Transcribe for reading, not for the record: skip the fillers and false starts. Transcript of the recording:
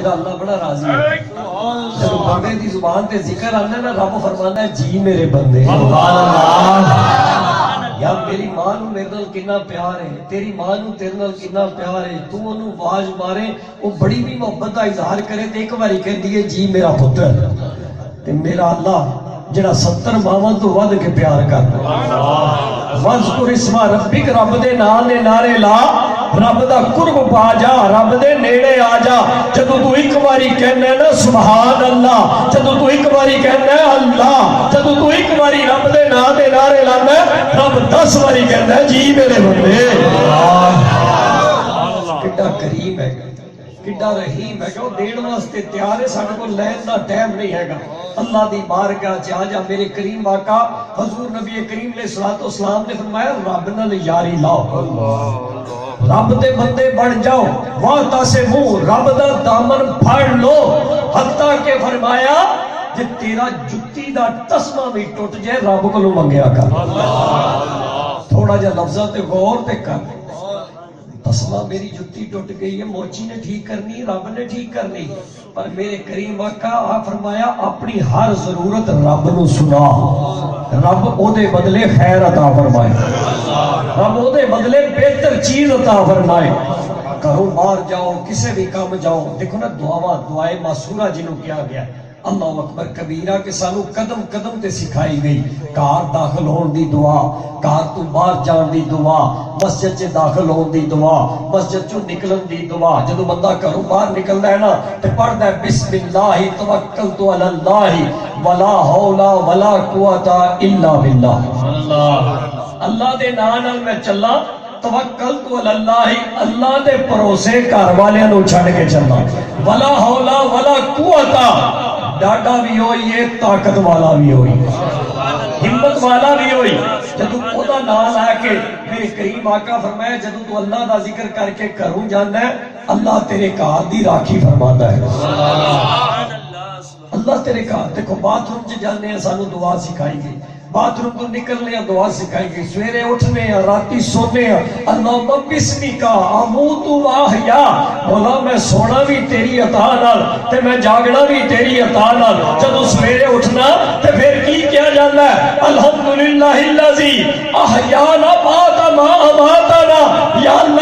میرا اللہ بڑا راضی ہے جب بندے دی زبان تے ذکر آنا نا رب فرمانا ہے جی میرے بندے سبحان اللہ یا میری ماں نو میرے نال کتنا پیار ہے تیری ماں نو تیرے نال کتنا پیار ہے تو انہوں آواز مارے وہ بڑی بھی محبت کا اظہار کرے تے ایک باری کہندی ہے جی میرا پتر تے میرا اللہ جڑا 70 ماواں تو ود کے پیار کردا وذکر اسم ربک رب دے نام دے نعرے لا رب دا قرب پا جا رب دے نیڑے آ جا جدوں تو ایک باری کہنا ہے نا سبحان اللہ جدوں تو ایک باری کہنا ہے اللہ جدوں تو ایک باری رب دے نام دے نعرے لانا ہے رب 10 باری کہنا ہے جی میرے بندے کڈا کریم ہے کڈا رحیم ہے کہ وہ دین واسطے تیار ہے ساڈے کول لین دا ٹائم نہیں ہے گا اللہ دی بارگاہ چ آ جا میرے کریم آقا حضور نبی کریم علیہ الصلوۃ والسلام نے فرمایا رب نال یاری لاؤ رب دے بندے بن جاؤ واتا سے منہ رب دا دامن پھڑ لو حتیٰ کہ فرمایا جے تیرا جتی دا تسمہ بھی ٹوٹ جائے رب کولوں منگیا کر تھوڑا جا لفظاں تے غور تے کر تسمہ میری جتی ٹوٹ گئی ہے موچی نے ٹھیک کرنی رب نے ٹھیک کرنی پر میرے کریم آقا آپ فرمایا اپنی ہر ضرورت رب نو سنا رب او دے بدلے خیر عطا فرمائے رب او دے بدلے بہتر چیز عطا فرمائے گھروں باہر جاؤ کسے بھی کام جاؤ دیکھو نا دعائے معصورہ جنہوں کیا گیا اللہ اکبر کبیرہ کے سانو قدم قدم تے سکھائی گئی کار داخل ہون دی دعا کار تو باہر جان دی دعا مسجد چے داخل ہون دی دعا مسجد چوں نکلن دی دعا جدو بندہ گھروں باہر نکلدا ہے نا تے پڑھدا ہے بسم اللہ توکلت علی اللہ ولا حول ولا قوت الا باللہ اللہ دے نام نال میں چلا توکلت علی اللہ اللہ دے بھروسے گھر والےاں نو چھڈ کے چلنا ولا حول ولا قوت ڈاڈا بھی ہوئی ہے طاقت والا بھی ہوئی ہمت والا بھی ہوئی جدو خدا نام آ کے میرے کریم آقا فرمایا جدو تو اللہ دا ذکر کر کے کروں جانا ہے اللہ تیرے گھر دی راکھی فرماتا ہے اللہ تیرے گھر دیکھو باتھ روم چ جانے ہیں سانو دعا سکھائی گئی باتھ روم کو نکلنے ہیں دعا سکھائی گئی سویرے اٹھنے ہیں راتی سونے ہیں اللہم بسمک اموت و احیا مولا میں سونا بھی تیری عطا نال تے میں جاگنا بھی تیری عطا نال جدوں سویرے اٹھنا تے پھر کی کیا جاتا ہے الحمدللہ الذی احیانا بعد ما اماتنا یا اللہ